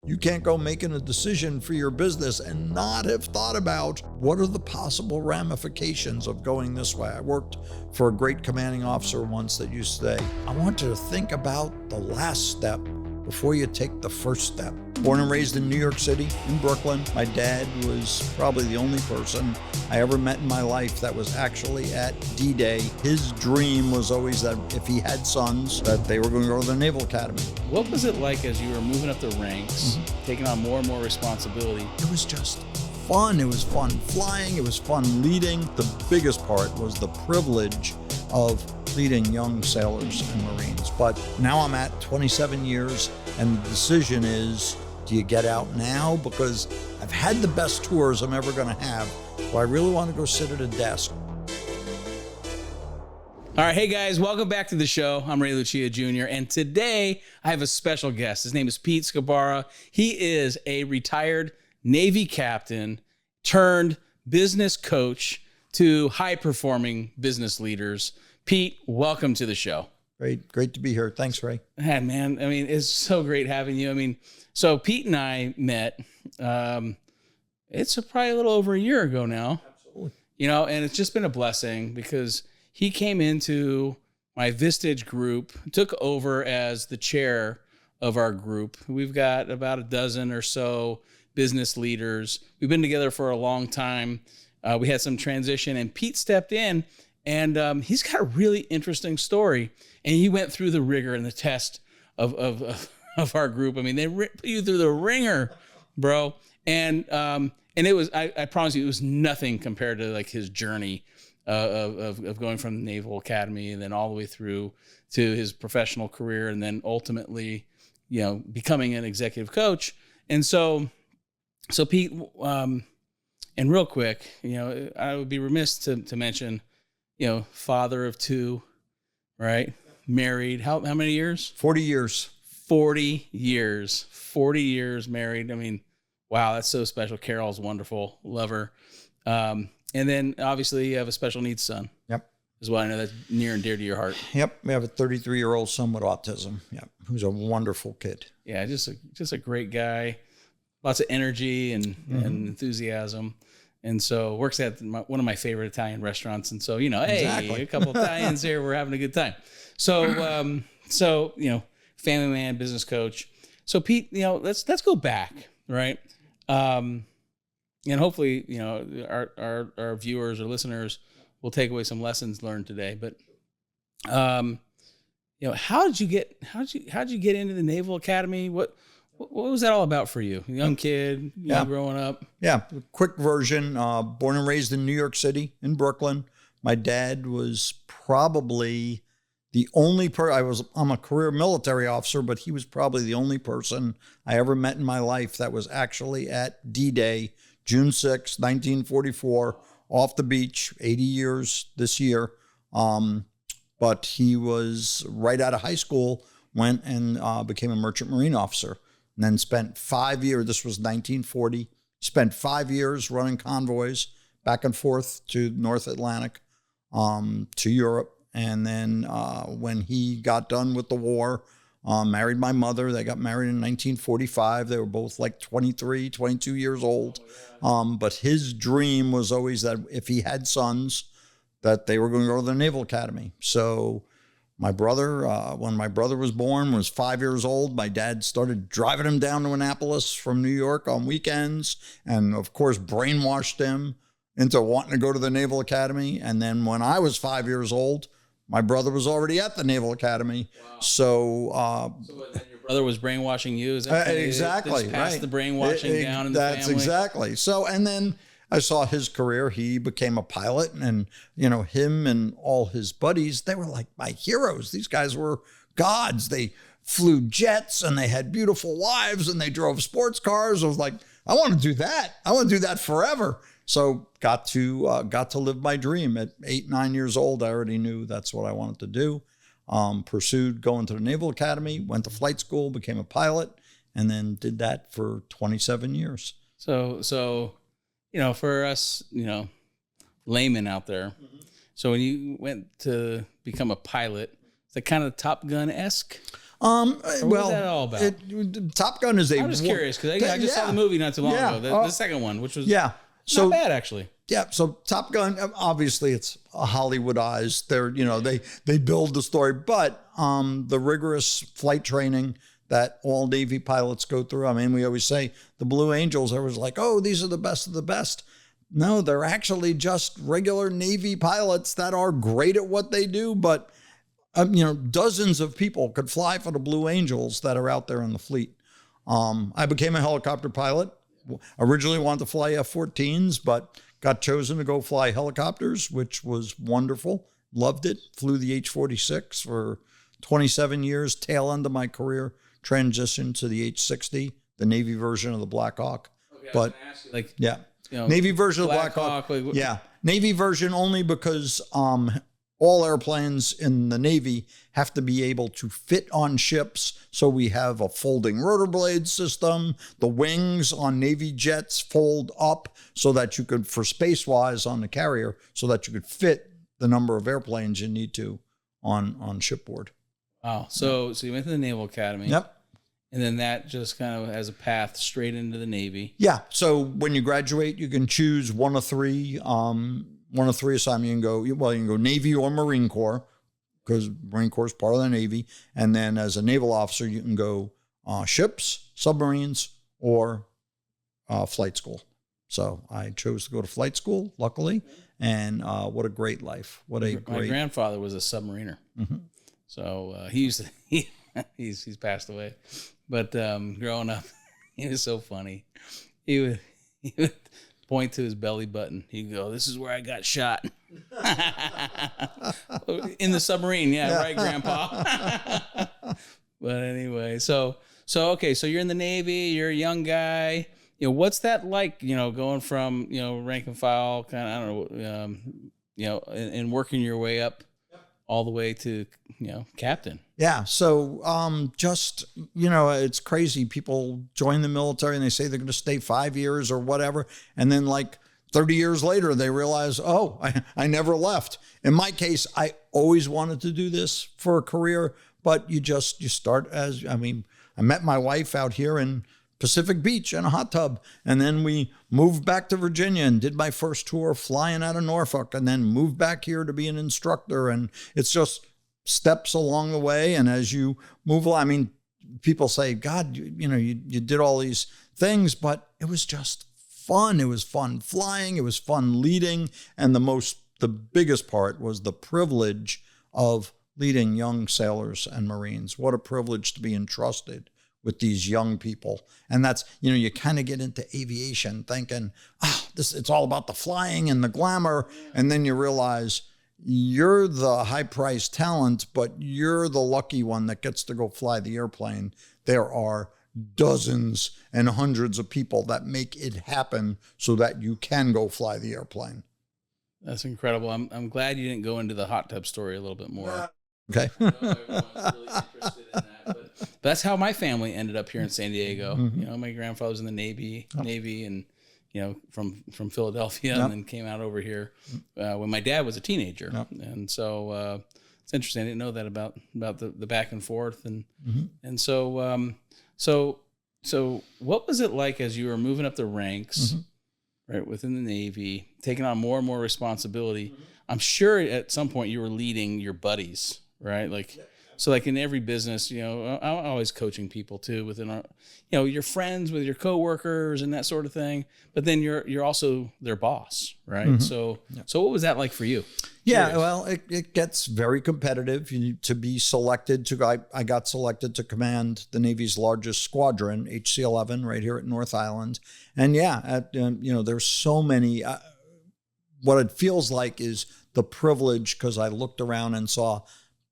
You can't go making a decision for your business and not have thought about what are the possible ramifications of going this way. I worked for a great commanding officer once that used to say, I want you to think about the last step before you take the first step. Born and raised in New York City, in Brooklyn. My dad was probably the only person I ever met in my life that was actually at D-Day. His dream was always that if he had sons, that they were going to go to the Naval Academy. What was it like as you were moving up the ranks, taking on more and more responsibility? It was just fun. It was fun flying. It was fun leading. The biggest part was the privilege of leading young sailors and Marines. But now I'm at 27 years, and the decision is, do you get out now? Because I've had the best tours I'm ever going to have. Do I really want to go sit at a desk? All right, hey guys, welcome back to the show. I'm Ray Lucia Jr. And today I have a special guest. His name is Pete Sciabarra. He is a retired Navy captain turned business coach to high-performing business leaders. Pete, welcome to the show. Great to be here. Thanks, Ray. Yeah, man. I mean, it's so great having you. I mean, so Pete and I met, it's probably a little over a year ago now. Absolutely. You know, and it's just been a blessing because he came into my Vistage group, took over as the chair of our group. We've got about a dozen or so business leaders. We've been together for a long time. We had some transition, and Pete stepped in, and he's got a really interesting story. And he went through the rigor and the test of our group. I mean, they put you through the ringer, bro. And it was, I promise you, it was nothing compared to like his journey of going from the Naval Academy and then all the way through to his professional career, and then ultimately, you know, becoming an executive coach. And so Pete, and real quick, you know, I would be remiss to mention, you know, father of two, right? Married, how many years? 40 years. 40 years. 40 years married. I mean, wow, that's so special. Carol's wonderful. Love her. And then obviously you have a special needs son. Yep. Is what I know that's near and dear to your heart. Yep. We have a 33-year-old son with autism. Yep. Who's a wonderful kid. Yeah, just a great guy. Lots of energy and enthusiasm. And so works at one of my favorite Italian restaurants. And so, you know, hey, Exactly. A couple Italians here, we're having a good time. So, you know, family man, business coach. So Pete, you know, let's go back, right? And hopefully, you know, our viewers or listeners will take away some lessons learned today. But, you know, how'd you get into the Naval Academy? What was that all about for you? Young kid, you know, growing up? Yeah, quick version. Born and raised in New York City, in Brooklyn. My dad was probably the only I'm a career military officer, but he was probably the only person I ever met in my life that was actually at D-Day, June 6, 1944, off the beach, 80 years this year. But he was right out of high school, went and became a merchant marine officer. And then spent 5 years, this was 1940, spent 5 years running convoys back and forth to North Atlantic, to Europe. And then when he got done with the war, married my mother. They got married in 1945. They were both like 23, 22 years old. But his dream was always that if he had sons, that they were going to go to the Naval Academy. So my brother, when my brother was born, was 5 years old. My dad started driving him down to Annapolis from New York on weekends, and of course brainwashed him into wanting to go to the Naval Academy. And then when I was 5 years old, my brother was already at the Naval Academy. Wow. So then your brother was brainwashing you? Is that exactly just pass right? The brainwashing down in the family? That's exactly. So, and then I saw his career. He became a pilot, and, you know, him and all his buddies, they were like my heroes. These guys were gods. They flew jets, and they had beautiful wives, and they drove sports cars. I was like, I want to do that. I want to do that forever. So got to live my dream at 8, 9 years old. I already knew that's what I wanted to do. Pursued going to the Naval Academy, went to flight school, became a pilot, and then did that for 27 years. So, you know, for us, you know, laymen out there. So when you went to become a pilot, is that kind of Top Gun-esque? What was that all about? Top Gun is I'm just curious because I just saw the movie not too long ago. The second one, which was not bad actually. Yeah, so Top Gun, obviously it's Hollywoodized. They're, they build the story, but the rigorous flight training that all Navy pilots go through. I mean, we always say the Blue Angels, I was like, oh, these are the best of the best. No, they're actually just regular Navy pilots that are great at what they do, but dozens of people could fly for the Blue Angels that are out there in the fleet. I became a helicopter pilot. Originally wanted to fly F-14s, but got chosen to go fly helicopters, which was wonderful. Loved it. Flew the H-46 for 27 years. Tail end of my career, transitioned to the H-60, the Navy version of the Black Hawk. Okay, but Navy version of Black Hawk. Navy version only because all airplanes in the Navy have to be able to fit on ships. So we have a folding rotor blade system. The wings on Navy jets fold up so that you could, for space-wise on the carrier, so that you could fit the number of airplanes you need to on shipboard. Wow. So you went to the Naval Academy. Yep. And then that just kind of has a path straight into the Navy. Yeah. So when you graduate, you can choose one of three assignments. You can go Navy or Marine Corps, because Marine Corps is part of the Navy. And then as a naval officer, you can go ships, submarines, or flight school. So I chose to go to flight school, luckily. And what a great life. My grandfather was a submariner. Mm-hmm. So he's passed away. But growing up, he was so funny. He would point to his belly button. He'd go, "This is where I got shot." In the submarine. Yeah, right, Grandpa. But anyway, so okay, so you're in the Navy, you're a young guy. What's that like, going from, rank and file, kind of, I don't know, and working your way up all the way to, captain? Yeah. So it's crazy. People join the military and they say they're going to stay 5 years or whatever. And then 30 years later, they realize, oh, I never left. In my case, I always wanted to do this for a career, but you start I met my wife out here in Pacific Beach in a hot tub. And then we moved back to Virginia and did my first tour flying out of Norfolk, and then moved back here to be an instructor. And it's just steps along the way. And as you move along, people say, God, you did all these things, but it was just fun. It was fun flying. It was fun leading. And the biggest part was the privilege of leading young sailors and Marines. What a privilege to be entrusted with these young people. And that's, you kind of get into aviation thinking, it's all about the flying and the glamour. And then you realize you're the high-priced talent, but you're the lucky one that gets to go fly the airplane. There are dozens and hundreds of people that make it happen so that you can go fly the airplane. That's incredible. I'm glad you didn't go into the hot tub story a little bit more. Okay. I know everyone's really interested in that, but that's how my family ended up here in San Diego. Mm-hmm. My grandfather was in the Navy, and from Philadelphia, and then came out over here when my dad was a teenager. And so it's interesting. I didn't know that about the back and forth, and and so what was it like as you were moving up the ranks, right, within the Navy, taking on more and more responsibility? I'm sure at some point you were leading your buddies, right? So in every business, I'm always coaching people too within our, your friends, with your coworkers and that sort of thing. But then you're also their boss, right? Mm-hmm. So what was that like for you? Yeah, curious. Well, it gets very competitive. You need to be selected to. I got selected to command the Navy's largest squadron, HC-11, right here at North Island. And there's so many. What it feels like is the privilege, because I looked around and saw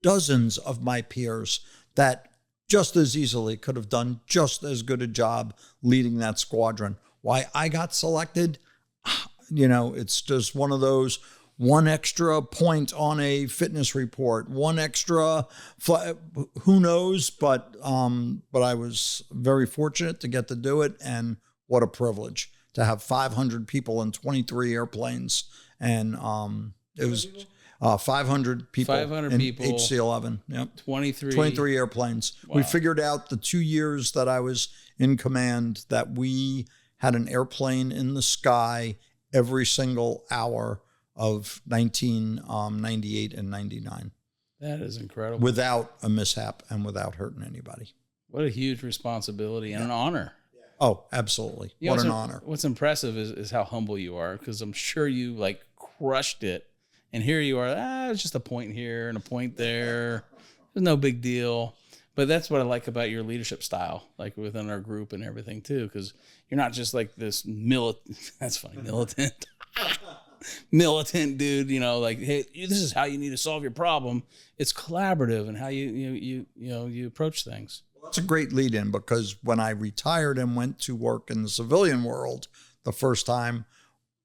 dozens of my peers that just as easily could have done just as good a job leading that squadron. Why I got selected, it's just one of those, one extra point on a fitness report, one extra, who knows, but I was very fortunate to get to do it, and what a privilege to have 500 people in 23 airplanes. And it was 500 people. 500 in people. HC-11. Yep. 23 airplanes. Wow. We figured out the 2 years that I was in command that we had an airplane in the sky every single hour of 1998 and 99. That is incredible. Without a mishap and without hurting anybody. What a huge responsibility and an honor. Oh, absolutely. You know, what an honor. What's impressive is how humble you are, because I'm sure you like crushed it. And here you are, it's just a point here and a point there. There's no big deal. But that's what I like about your leadership style, like within our group and everything too, because you're not just like this that's funny, militant dude, you know, like, hey, this is how you need to solve your problem. It's collaborative and how you approach things. That's a great lead in, because when I retired and went to work in the civilian world the first time,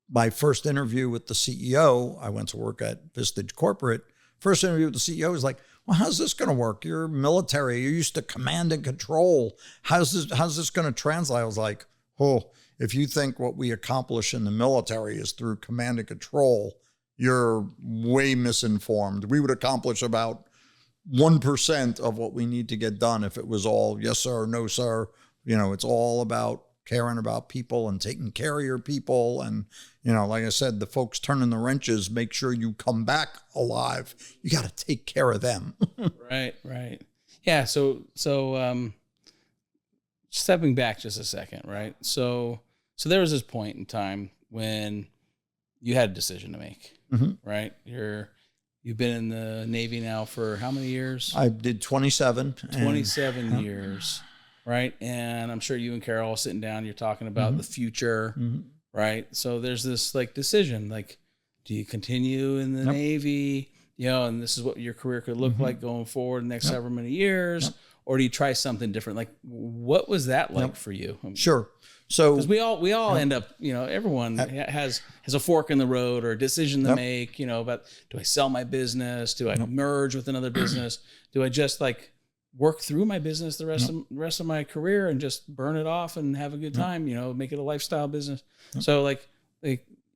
my first interview with the CEO, I went to work at Vistage Corporate. First interview with the CEO was like, well, how's this going to work? You're military. You're used to command and control. How's this going to translate? I was like, oh, if you think what we accomplish in the military is through command and control, you're way misinformed. We would accomplish about 1% of what we need to get done if it was all yes, sir, no, sir. You know, it's all about caring about people and taking care of your people. And, you know, like I said, the folks turning the wrenches, make sure you come back alive. You got to take care of them. Right. Yeah. So stepping back just a second, right? So there was this point in time when you had a decision to make, right? You've been in the Navy now for how many years? I did 27. 27 years, right? And I'm sure you and Carol are sitting down, you're talking about the future, right? So there's this like decision, like, do you continue in the Navy, you know, and this is what your career could look like going forward the next several many years, or do you try something different? Like, what was that like for you? Sure. So, because we all end up, you know, everyone has a fork in the road or a decision to make, you know, about, do I sell my business? Do I merge with another business? Do I just like work through my business the rest of my career and just burn it off and have a good time, you know, make it a lifestyle business? So like,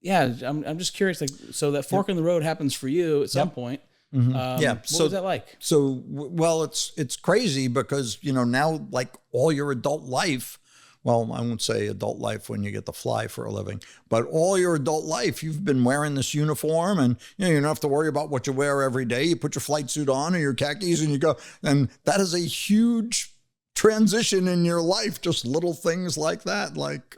yeah, I'm just curious, like, so that fork in the road happens for you at some point. What was that like? So, well, it's crazy because, you know, now like all your adult life, well, I won't say adult life when you get to fly for a living, but all your adult life, you've been wearing this uniform, and you know, you don't have to worry about what you wear every day. You put your flight suit on or your khakis and you go, and that is a huge transition in your life. Just little things like that, like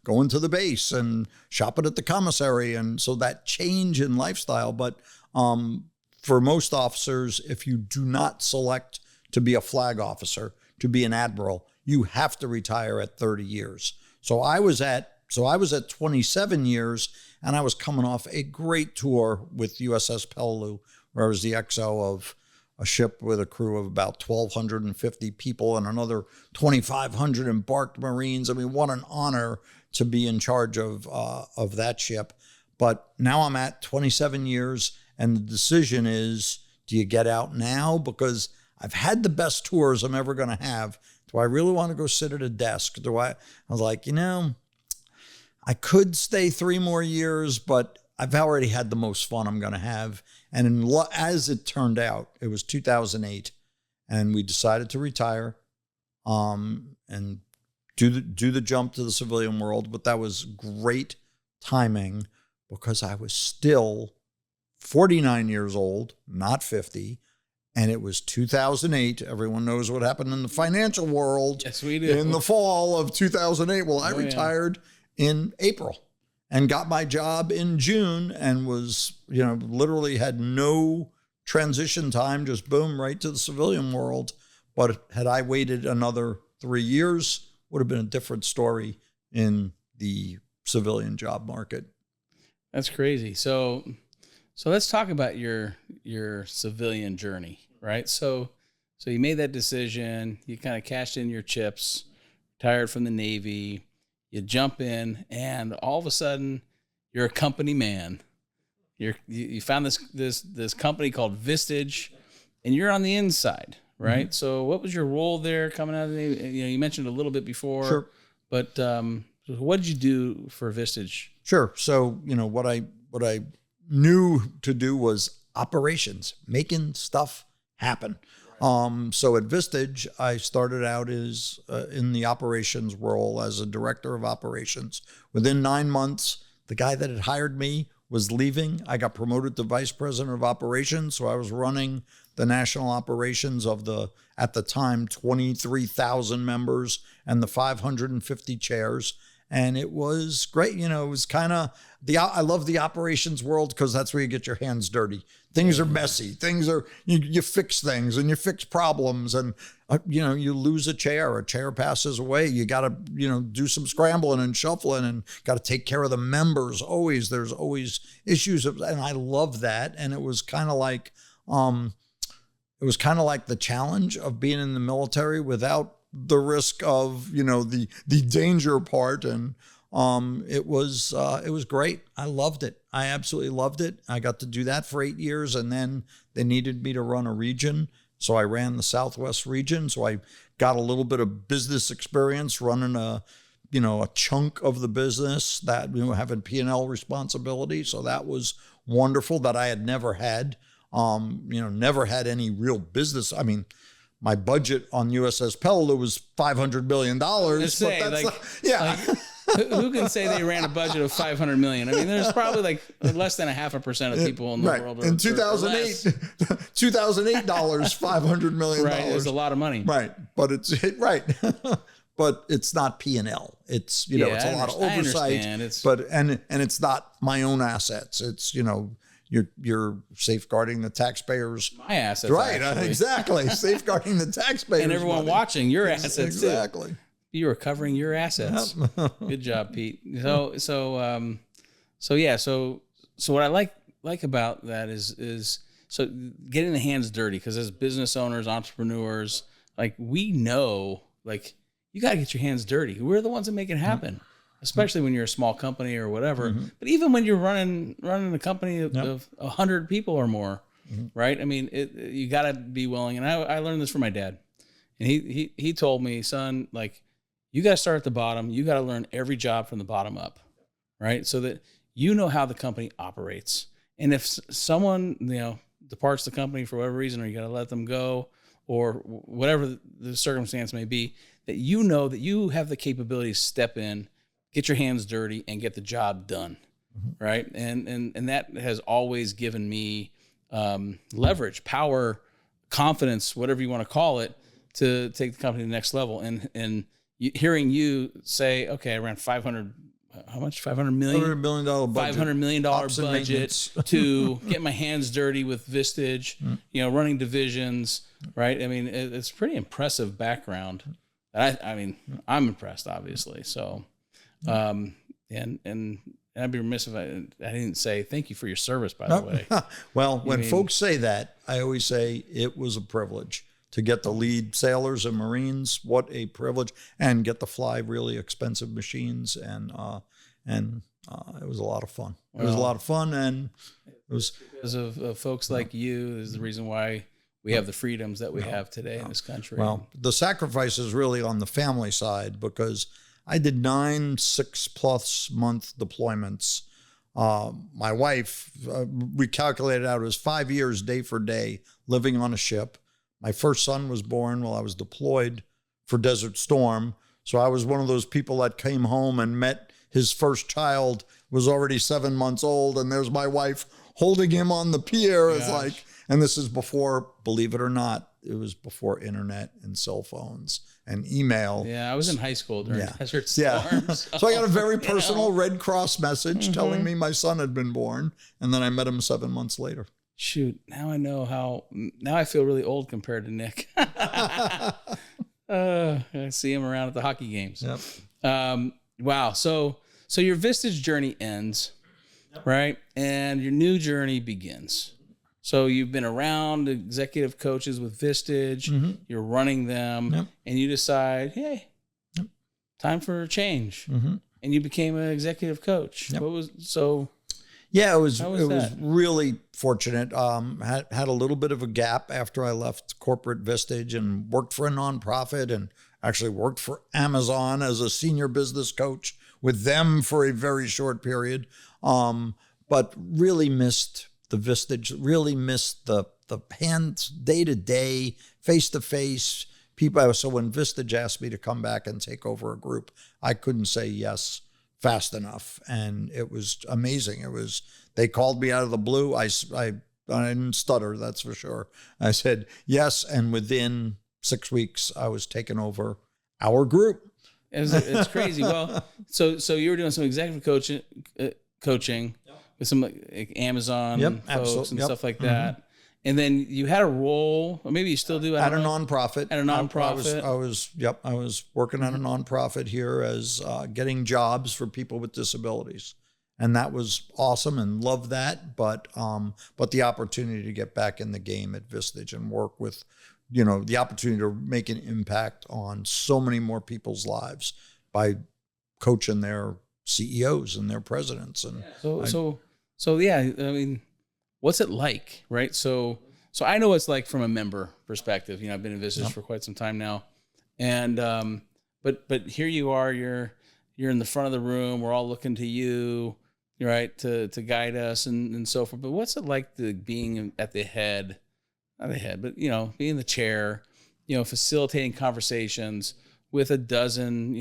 going to the base and shopping at the commissary. And so that change in lifestyle. But for most officers, if you do not select to be a flag officer, to be an admiral, you have to retire at 30 years. So I was at 27 years, and I was coming off a great tour with USS Peleliu, where I was the XO of a ship with a crew of about 1,250 people and another 2,500 embarked Marines. I mean, what an honor to be in charge of that ship. But now I'm at 27 years, and the decision is, do you get out now? Because I've had the best tours I'm ever going to have. Do I really want to go sit at a desk? I was like, you know, I could stay 3 more years, but I've already had the most fun I'm going to have. And as it turned out, it was 2008, and we decided to retire and do the jump to the civilian world. But that was great timing because I was still 49 years old, not 50. And it was 2008. Everyone knows what happened in the financial world. Yes, we do. In the fall of 2008. Well, I retired in April and got my job in June and was, you know, literally had no transition time, just boom, right to the civilian world. But had I waited another 3 years, would have been a different story in the civilian job market. That's crazy. So let's talk about your civilian journey, right? So you made that decision, you kind of cashed in your chips, retired from the Navy, you jump in, and all of a sudden you're a company man. You found this company called Vistage, and you're on the inside, right? So what was your role there coming out of the Navy? You know, you mentioned a little bit before, sure, but what did you do for Vistage? Sure. So, you know, what I knew to do was operations, making stuff happen. So at Vistage, I started out as in the operations role as a director of operations. Within 9 months, the guy that had hired me was leaving. I got promoted to vice president of operations. So I was running the national operations of the, at the time, 23,000 members and the 550 chairs. And it was great. You know, it was kind of I love the operations world because that's where you get your hands dirty. Things are messy. Things are, you fix things and you fix problems, and, you know, you lose a chair passes away. You got to, you know, do some scrambling and shuffling and got to take care of the members. There's always issues. And I love that. And it was kind of like, the challenge of being in the military without the risk of, you know, the danger part. And it was great. I loved it. I absolutely loved it. I got to do that for 8 years, and then they needed me to run a region. So I ran the Southwest region. So I got a little bit of business experience running a chunk of the business that, you know, having P&L responsibility. So that was wonderful that I had never had, never had any real business. I mean, my budget on USS Pelda was $500 million. Who can say they ran a budget of $500 million? I mean, there's probably like less than 0.5% of people in the world. In 2008 dollars, $500 million. Right, it's a lot of money. Right, but it's right. But it's not P&L. It's, you know, it's a lot of oversight. And it's not my own assets. It's, you know, you're safeguarding the taxpayers. My assets, right? Exactly, safeguarding the taxpayers and everyone watching your assets exactly. Too. You are covering your assets. Yep. Good job, Pete. So what I like about that is so getting the hands dirty, because as business owners, entrepreneurs, like, we know, like, you got to get your hands dirty. We're the ones that make it happen. Especially when you're a small company or whatever. But even when you're running a company of 100 people or more, right? I mean, you got to be willing. And I learned this from my dad. And he told me, son, like, you got to start at the bottom. You got to learn every job from the bottom up, right? So that you know how the company operates. And if someone, you know, departs the company for whatever reason, or you got to let them go, or whatever the circumstance may be, that you know that you have the capability to step in, get your hands dirty, and get the job done, right? And that has always given me leverage, power, confidence, whatever you want to call it, to take the company to the next level. And hearing you say, okay, I ran $500 million budget, $500 million budget to get my hands dirty with Vistage, you know, running divisions, right? I mean, it's pretty impressive background. I mean, I'm impressed, obviously. So, and I'd be remiss if I didn't say thank you for your service, by the way. Well, when folks say that, I always say it was a privilege to get to lead sailors and Marines. What a privilege. And get to fly really expensive machines. And it was a lot of fun. It was a lot of fun. And it was because of folks like you is the reason why we have the freedoms that we have today in this country. Well, the sacrifice is really on the family side, because I did 9 6+ month deployments. My wife, we calculated out, it was 5 years day for day living on a ship. My first son was born while I was deployed for Desert Storm. So I was one of those people that came home and met his first child, was already 7 months old. And there's my wife holding him on the pier. It's like, and this is before, believe it or not, it was before internet and cell phones and email. Yeah, I was in high school during Desert Storm. So I got a very personal Red Cross message telling me my son had been born. And then I met him 7 months later. Shoot, now I know now I feel really old compared to Nick. I see him around at the hockey games. Yep. Wow. So your Vistage journey ends, right? And your new journey begins. So you've been around executive coaches with Vistage, you're running them, and you decide, hey, time for a change. And you became an executive coach. What was Yeah, it was really fortunate. Had a little bit of a gap after I left corporate Vistage and worked for a nonprofit, and actually worked for Amazon as a senior business coach with them for a very short period. But really missed the Vistage, really missed the hands, day-to-day, face-to-face people. So when Vistage asked me to come back and take over a group, I couldn't say yes fast enough. And it was amazing. They called me out of the blue. I didn't stutter, that's for sure. I said yes, and within 6 weeks, I was taking over our group. It's crazy. Well, so you were doing some executive coaching with some like Amazon folks and stuff like that. Mm-hmm. And then you had a role, or maybe you still do, at a nonprofit. At a nonprofit. I was working at a nonprofit here as getting jobs for people with disabilities. And that was awesome and loved that. But the opportunity to get back in the game at Vistage and work with, the opportunity to make an impact on so many more people's lives by coaching their CEOs and their presidents. And I mean, what's it like, right? So I know it's like from a member perspective. I've been in Vistage for quite some time now, and but here you are, you're in the front of the room. We're all looking to you, right, to guide us and so forth. But what's it like being at the head, not the head, but being the chair, facilitating conversations with a dozen,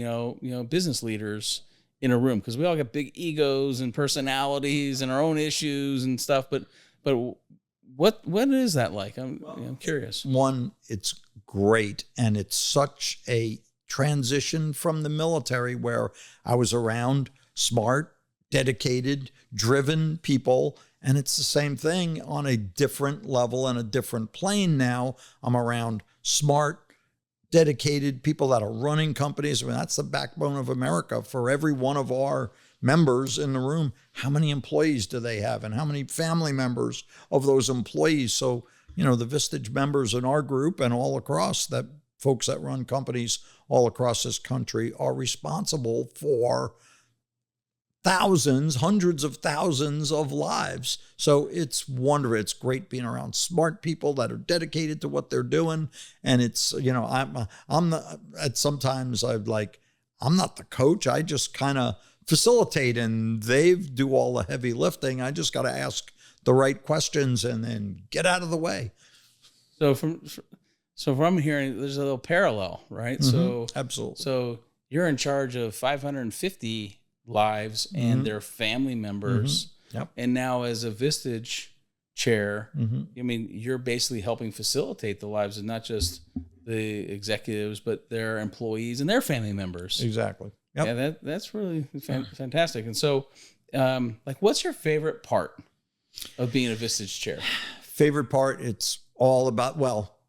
business leaders in a room, because we all got big egos and personalities and our own issues and stuff, but what is that like? I'm curious. One, it's great, and it's such a transition from the military where I was around smart, dedicated, driven people, and it's the same thing on a different level and a different plane now. I'm around smart, dedicated people that are running companies. I mean, that's the backbone of America. For every one of our members in the room, how many employees do they have, and how many family members of those employees? So, the Vistage members in our group and all across, that folks that run companies all across this country are responsible for thousands, hundreds of thousands of lives. So it's wonderful. It's great being around smart people that are dedicated to what they're doing. And it's, sometimes I'm not the coach. I just kind of facilitate, and they do all the heavy lifting. I just got to ask the right questions and then get out of the way. So from what I'm hearing, there's a little parallel, right? Mm-hmm. So absolutely. So you're in charge of 550 lives and their family members. Mm-hmm. Yep. And now as a Vistage chair, mm-hmm. I mean, you're basically helping facilitate the lives of not just the executives, but their employees and their family members. Exactly. Yep. Yeah, that's really fantastic. And so, what's your favorite part of being a Vistage chair? Favorite part, it's all about,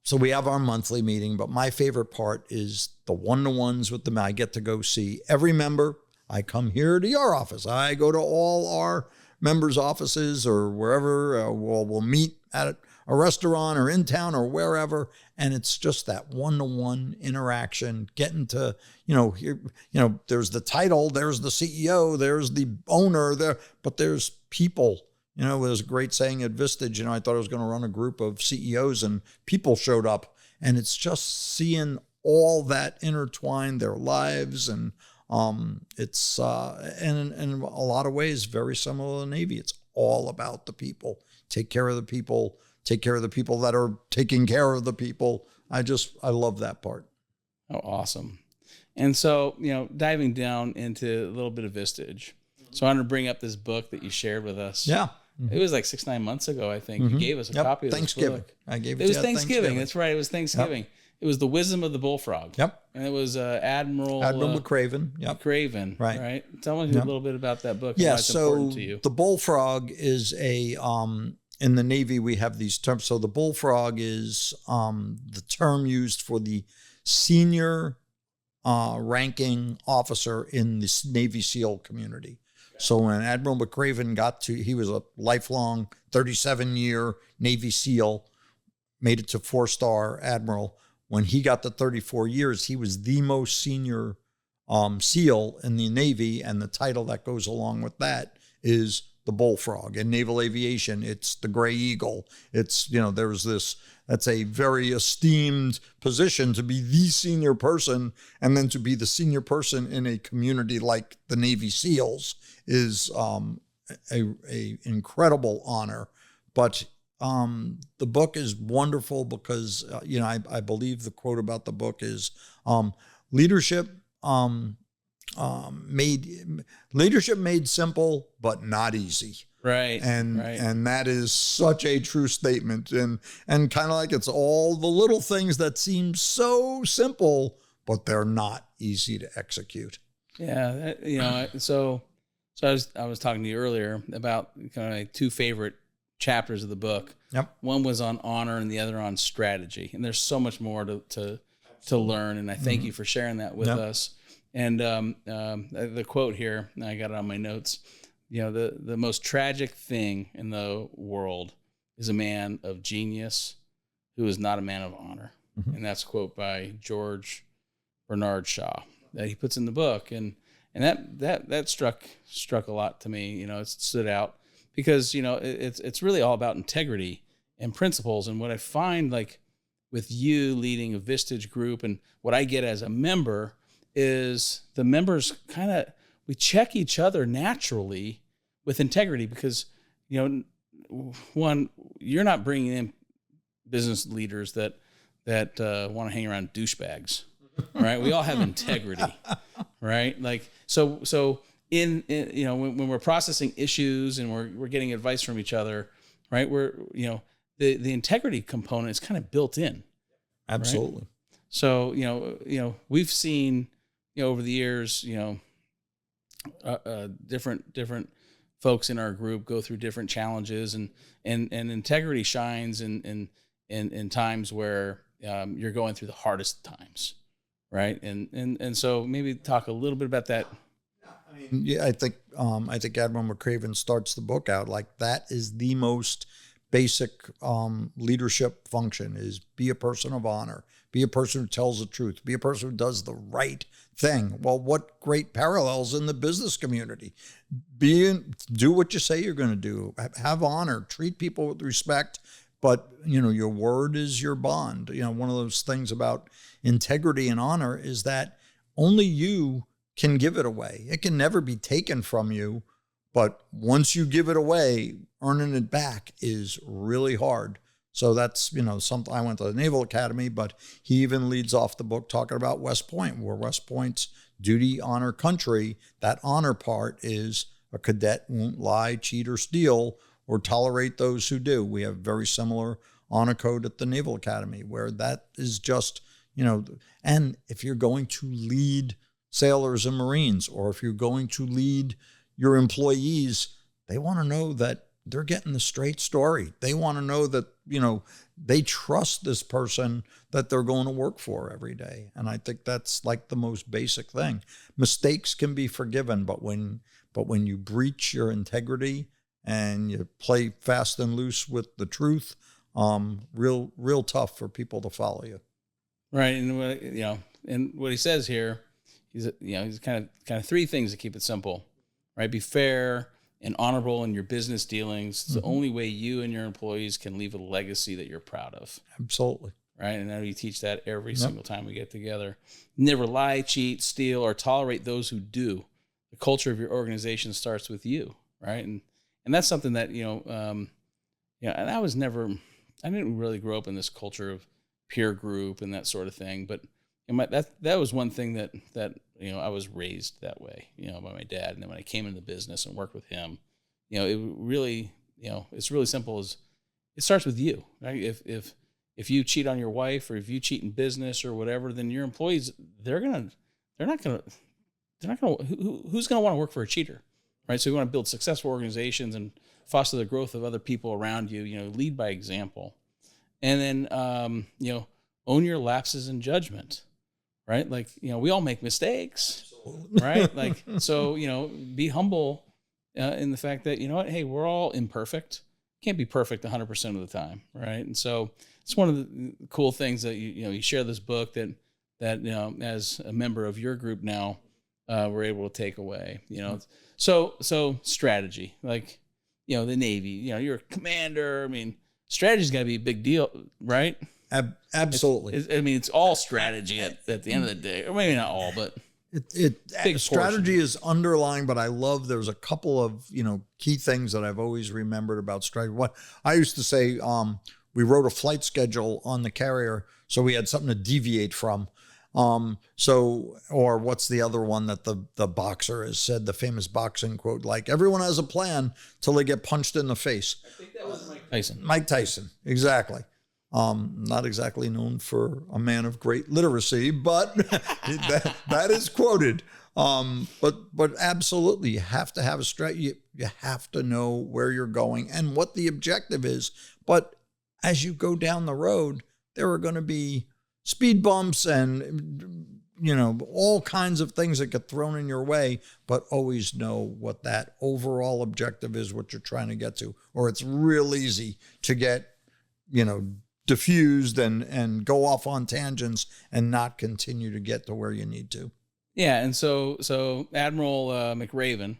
so we have our monthly meeting, but my favorite part is the one-to-ones with them. I get to go see every member. I come here to your office. I go to all our members' offices or wherever. We'll meet at a restaurant or in town or wherever. And it's just that one-to-one interaction, getting to, there's the title, there's the CEO, there's the owner there, but there's people. There's a great saying at Vistage, I thought I was going to run a group of CEOs and people showed up, and it's just seeing all that intertwine their lives. And it's, and in a lot of ways, very similar to the Navy. It's all about the people. Take care of the people. Take care of the people that are taking care of the people. I love that part. Oh, awesome. And so, diving down into a little bit of Vistage. So I wanted to bring up this book that you shared with us. Yeah. Mm-hmm. It was like 6-9 months ago, I think. Mm-hmm. You gave us a copy of this book. I gave it to you. It was Thanksgiving. That's right. It was Thanksgiving. Yep. It was The Wisdom of the Bullfrog. Yep. And it was Admiral McRaven. Yep. McRaven. Right. Tell me a little bit about that book. Yeah. And why it's important to you. The Bullfrog is in the Navy, we have these terms. So the Bullfrog is the term used for the senior ranking officer in the Navy SEAL community. So when Admiral McRaven he was a lifelong 37-year Navy SEAL, made it to 4-star Admiral. When he got to 34 years, he was the most senior SEAL in the Navy, and the title that goes along with that is the Bullfrog. In naval aviation, it's the Gray Eagle. It's, that's a very esteemed position to be the senior person, and then to be the senior person in a community like the Navy SEALs is a incredible honor. But the book is wonderful because, I believe the quote about the book is leadership made simple, but not easy. Right. And that is such a true statement. And kind of like it's all the little things that seem so simple, but they're not easy to execute. Yeah. So I was talking to you earlier about kind of like two favorite chapters of the book. Yep. One was on honor and the other on strategy. And there's so much more to learn. And I thank you for sharing that with us. And the quote here, I got it on my notes. The most tragic thing in the world is a man of genius who is not a man of honor. Mm-hmm. And that's a quote by George Bernard Shaw that he puts in the book. And that struck a lot to me. It stood out because, it's really all about integrity and principles. And what I find, like with you leading a Vistage group, and what I get as a member is the members we check each other naturally with integrity because, one, you're not bringing in business leaders that want to hang around douchebags, right? We all have integrity, right? Like, so in when we're processing issues and we're getting advice from each other, right? We're, the integrity component is kind of built in. Absolutely. Right? So, we've seen, over the years, different folks in our group go through different challenges, and integrity shines in times where you're going through the hardest times, right? And so maybe talk a little bit about that. I think Admiral McRaven starts the book out like that is the most basic leadership function is be a person of honor, be a person who tells the truth, be a person who does the right thing. Well, what great parallels in the business community. Do what you say you're going to do. Have honor, treat people with respect, but your word is your bond. One of those things about integrity and honor is that only you can give it away. It can never be taken from you, but once you give it away, earning it back is really hard. So that's, something. I went to the Naval Academy, but he even leads off the book talking about West Point, where West Point's duty, honor, country. That honor part is a cadet won't lie, cheat, or steal, or tolerate those who do. We have very similar honor code at the Naval Academy, where that is just, and if you're going to lead sailors and Marines, or if you're going to lead your employees, they want to know that they're getting the straight story. They want to know that, they trust this person that they're going to work for every day. And I think that's like the most basic thing. Mistakes can be forgiven, but when you breach your integrity and you play fast and loose with the truth, real tough for people to follow you. Right. And what he says here, he's kind of three things to keep it simple, right? Be fair and honorable in your business dealings. It's the only way you and your employees can leave a legacy that you're proud of. Absolutely. Right. And now you teach that every single time we get together. Never lie, cheat, steal, or tolerate those who do. The culture of your organization starts with you. Right. And that's something that, and I didn't really grow up in this culture of peer group and that sort of thing, but that was one thing that I was raised that way, by my dad. And then when I came into the business and worked with him, it really, it's really simple. It starts with you, right? If you cheat on your wife, or if you cheat in business or whatever, then your employees, who's going to want to work for a cheater, right? So we want to build successful organizations and foster the growth of other people around you, lead by example. And then, own your lapses in judgment. Right? Like, we all make mistakes, right? Like, so, be humble in the fact that, hey, we're all imperfect. Can't be perfect 100% of the time. Right. And so it's one of the cool things that, you share this book that, as a member of your group now, we're able to take away, so strategy, like, the Navy, you're a commander. I mean, strategy's gotta be a big deal, right? Absolutely. It's all strategy at the end of the day, or maybe not all, but Strategy is underlying, but I love, there's a couple of, key things that I've always remembered about strategy. What I used to say, we wrote a flight schedule on the carrier, so we had something to deviate from. Or what's the other one that the boxer has said, the famous boxing quote, like, everyone has a plan till they get punched in the face. I think that was Mike Tyson. Mike Tyson, exactly. Not exactly known for a man of great literacy, but that is quoted. But absolutely, you have to have a strategy. You have to know where you're going and what the objective is. But as you go down the road, there are going to be speed bumps and, all kinds of things that get thrown in your way, but always know what that overall objective is, what you're trying to get to, or it's real easy to get, diffused and go off on tangents and not continue to get to where you need to. Yeah. And so Admiral McRaven,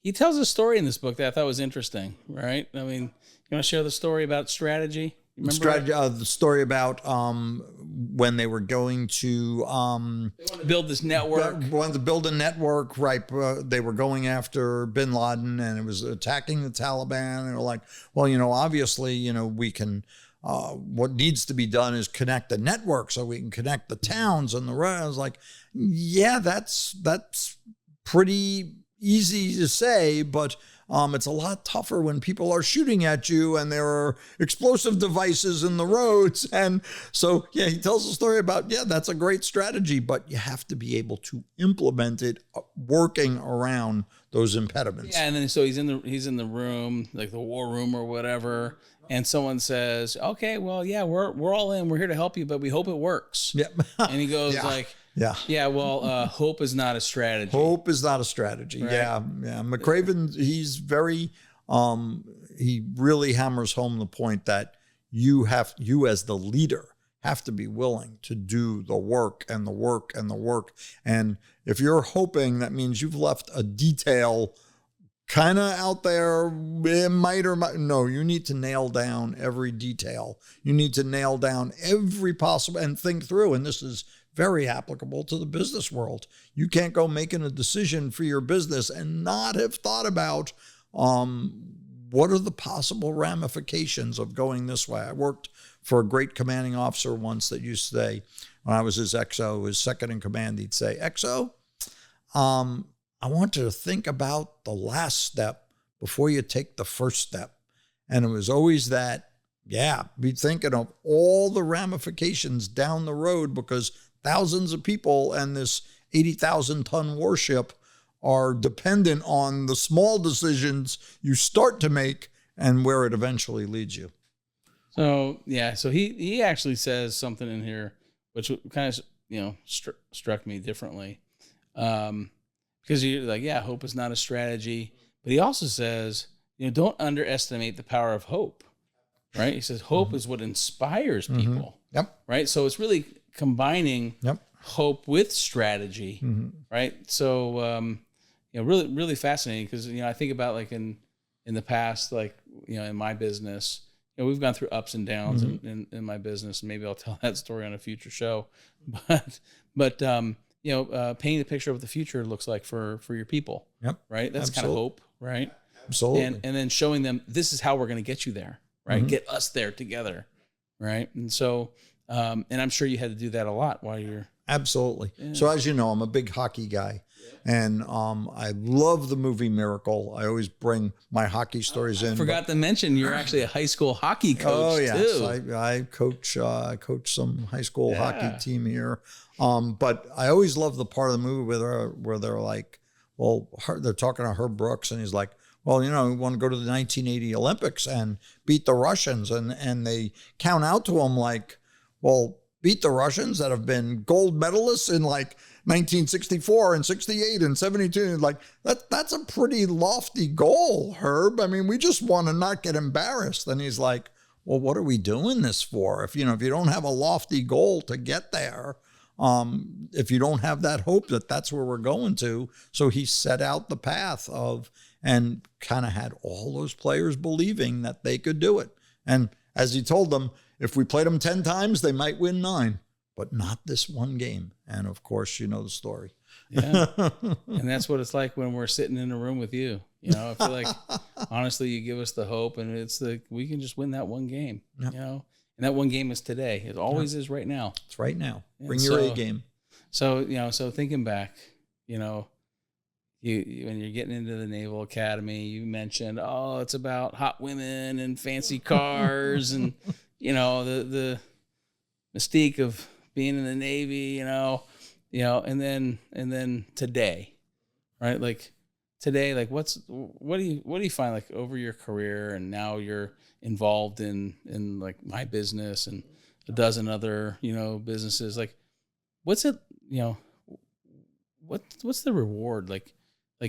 he tells a story in this book that I thought was interesting, right? I mean, you want to share the story about strategy? The story about when they were going to they want to build this network. Wanted to build a network, right? They were going after bin Laden, and it was attacking the Taliban. And they were like, well, obviously, we can. What needs to be done is connect the network so we can connect the towns and the rest. I was like, yeah, that's pretty easy to say, but it's a lot tougher when people are shooting at you and there are explosive devices in the roads. And so, yeah, he tells a story about, that's a great strategy, but you have to be able to implement it working around those impediments. Yeah, and then so he's in the room, like the war room or whatever, and someone says, okay, well, yeah, we're all in, we're here to help you, but we hope it works. Yep. And he goes well, hope is not a strategy. Hope is not a strategy. Right? Yeah. McRaven, he's very, he really hammers home the point that you as the leader have to be willing to do the work and the work and the work. And if you're hoping, that means you've left a detail kind of out there. It might or might. No, you need to nail down every detail. You need to nail down every possible and think through. And this is very applicable to the business world. You can't go making a decision for your business and not have thought about what are the possible ramifications of going this way. I worked for a great commanding officer once that used to say, when I was his XO, his second in command, he'd say, XO, I want you to think about the last step before you take the first step. And it was always that, be thinking of all the ramifications down the road, because thousands of people and this 80,000-ton warship are dependent on the small decisions you start to make and where it eventually leads you. So, so he actually says something in here which kind of, struck me differently. Because you're like, hope is not a strategy. But he also says, don't underestimate the power of hope, right? He says hope is what inspires people, right? So it's really combining hope with strategy, right? So, really, really fascinating, because, I think about like in the past, like, in my business, we've gone through ups and downs in my business, and maybe I'll tell that story on a future show. But painting the picture of what the future looks like for your people. Right. That's kind of hope, right? Absolutely. And then showing them, this is how we're going to get you there, right? Get us there together. Right. And so, and I'm sure you had to do that a lot while you're. Absolutely. Yeah. So as you know, I'm a big hockey guy, and I love the movie Miracle. I always bring my hockey stories in. I forgot to mention you're actually a high school hockey coach too. I coach some high school hockey team here. But I always love the part of the movie where they're like, they're talking to Herb Brooks, and he's like, we want to go to the 1980 Olympics and beat the Russians, and they count out to him like, beat the Russians that have been gold medalists in like 1964 and 68 and 72. Like that's a pretty lofty goal, Herb. I mean, we just want to not get embarrassed. And he's like, well, what are we doing this for? If you don't have a lofty goal to get there, if you don't have that hope that that's where we're going to. So he set out the path and kind of had all those players believing that they could do it. And as he told them, if we played them 10 times, they might win 9, but not this one game. And of course, you know the story. Yeah. And that's what it's like when we're sitting in a room with you. You know, I feel like honestly, you give us the hope, and it's we can just win that one game, Yep. you know, and that one game is today. It always is right now. It's right now. And Bring your A game. So, you know, so thinking back, you know, you when you're getting into the Naval Academy, you mentioned, oh, it's about hot women and fancy cars and, you know, the mystique of being in the Navy, you know, and then today, right? Like today, like what do you find like over your career, and now you're involved in like my business and a dozen other, you know, businesses. Like what's it, you know, what's the reward like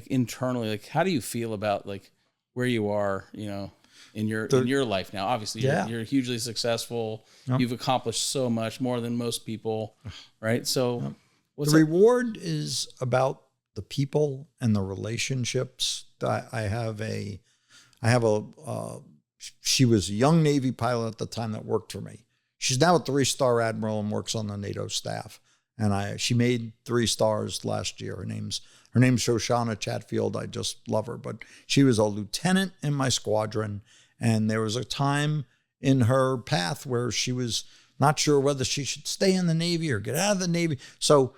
internally? Like how do you feel about like where you are, you know, in your life now? Obviously you're hugely successful. Yep. You've accomplished so much more than most people, right? So yep. The reward is about the people and the relationships. She was a young Navy pilot at the time that worked for me. She's now a 3-star admiral and works on the NATO staff. And she made 3 stars last year. Her name's Shoshana Chatfield. I just love her. But she was a lieutenant in my squadron. And there was a time in her path where she was not sure whether she should stay in the Navy or get out of the Navy. So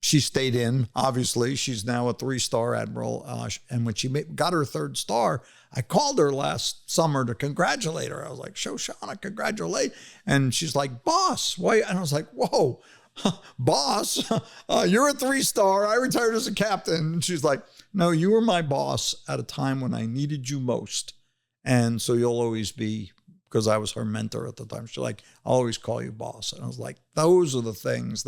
she stayed in, obviously. She's now a 3-star admiral. And when she got her 3rd star, I called her last summer to congratulate her. I was like, Shoshana, congratulate. And she's like, boss, why? And I was like, whoa, boss, you're a 3-star. I retired as a captain. And she's like, no, you were my boss at a time when I needed you most. And so you'll always be, because I was her mentor at the time. She's like, I'll always call you boss. And I was like, those are the things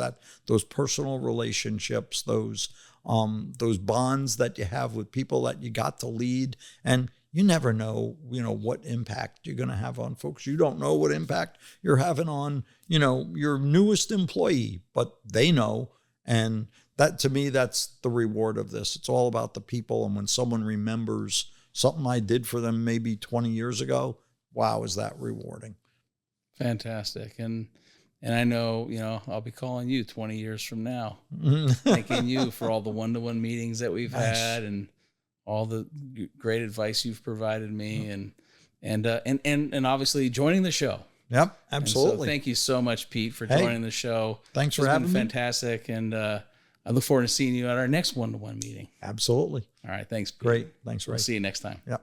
those personal relationships, those bonds that you have with people that you got to lead. And you never know, you know, what impact you're going to have on folks. You don't know what impact you're having on, you know, your newest employee, but they know. And that, to me, that's the reward of this. It's all about the people. And when someone remembers something I did for them maybe 20 years ago, wow, is that rewarding. Fantastic. And I know, you know, I'll be calling you 20 years from now, thanking you for all the one-to-one meetings that we've had and all the great advice you've provided me, and obviously joining the show. Yep, absolutely. And so thank you so much, Pete, for joining the show. Thanks for having me. Fantastic. And I look forward to seeing you at our next one-to-one meeting. Absolutely. All right. Thanks, Pete. Great. Thanks, Ray. We'll see you next time. Yep.